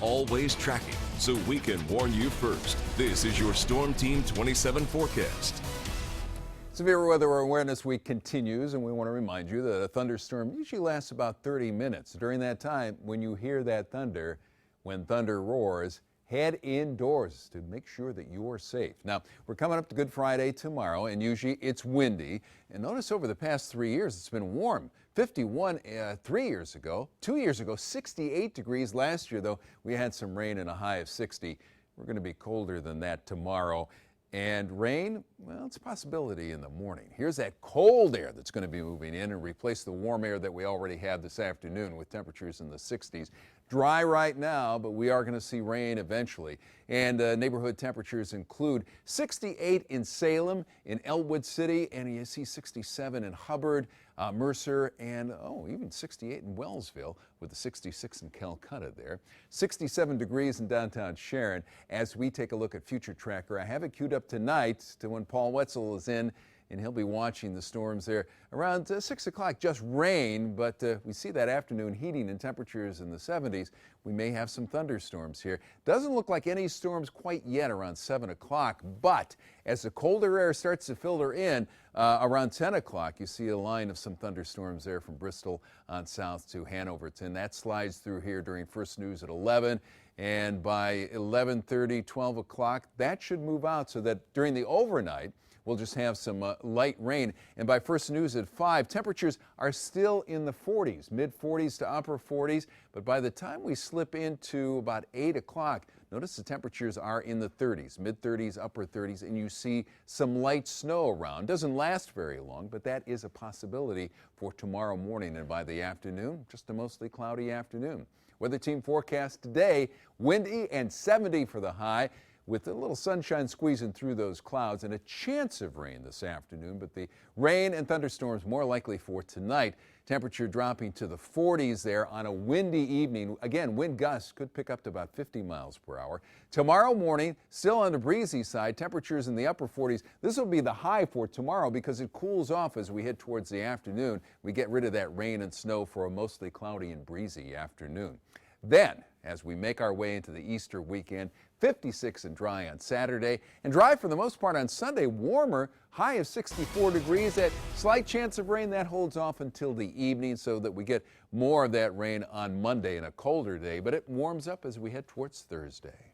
always tracking so we can warn you first. This is your Storm Team 27 forecast. Severe Weather Awareness Week continues, and we want to remind you that a thunderstorm usually lasts about 30 minutes. During that time, when you hear that thunder, when thunder roars, head indoors to make sure that you are safe. Now, we're coming up to Good Friday tomorrow, and usually it's windy. And notice over the past 3 years, it's been warm. 51 3 years ago, 2 years ago, 68 degrees. Last year, though, we had some rain and a high of 60. We're going to be colder than that tomorrow. And rain, well, it's a possibility in the morning. Here's that cold air that's going to be moving in and replace the warm air that we already had this afternoon with temperatures in the 60s. Dry right now, but we are going to see rain eventually. And neighborhood temperatures include 68 in Salem, in Elwood City, and you see 67 in Hubbard, Mercer, and even 68 in Wellsville with the 66 in Calcutta there. 67 degrees in downtown Sharon. As we take a look at Future Tracker, I have it queued up tonight to when Paul Wetzel is in, and he'll be watching the storms there around 6 o'clock. Just rain, but we see that afternoon heating and temperatures in the 70s. We may have some thunderstorms here. Doesn't look like any storms quite yet around 7 o'clock, but as the colder air starts to filter in around 10 o'clock, you see a line of some thunderstorms there from Bristol on south to Hanoverton. That slides through here during first news at 11. And by 11:30, 12 o'clock, that should move out so that during the overnight, we'll just have some light rain. And by first news at 5, temperatures are still in the 40s, mid-40s to upper 40s. But by the time we slip into about 8 o'clock, notice the temperatures are in the 30s, mid-30s, upper 30s, and you see some light snow around. Doesn't last very long, but that is a possibility for tomorrow morning. And by the afternoon, just a mostly cloudy afternoon. Weather team forecast today, windy and 70 for the high, with a little sunshine squeezing through those clouds and a chance of rain this afternoon, but the rain and thunderstorms more likely for tonight. Temperature dropping to the 40s there on a windy evening. Again, wind gusts could pick up to about 50 miles per hour. Tomorrow morning, still on the breezy side, temperatures in the upper 40s. This will be the high for tomorrow because it cools off as we head towards the afternoon. We get rid of that rain and snow for a mostly cloudy and breezy afternoon. Then, as we make our way into the Easter weekend, 56 and dry on Saturday, and dry for the most part on Sunday, warmer, high of 64 degrees. That slight chance of rain, that holds off until the evening so that we get more of that rain on Monday and a colder day, but it warms up as we head towards Thursday.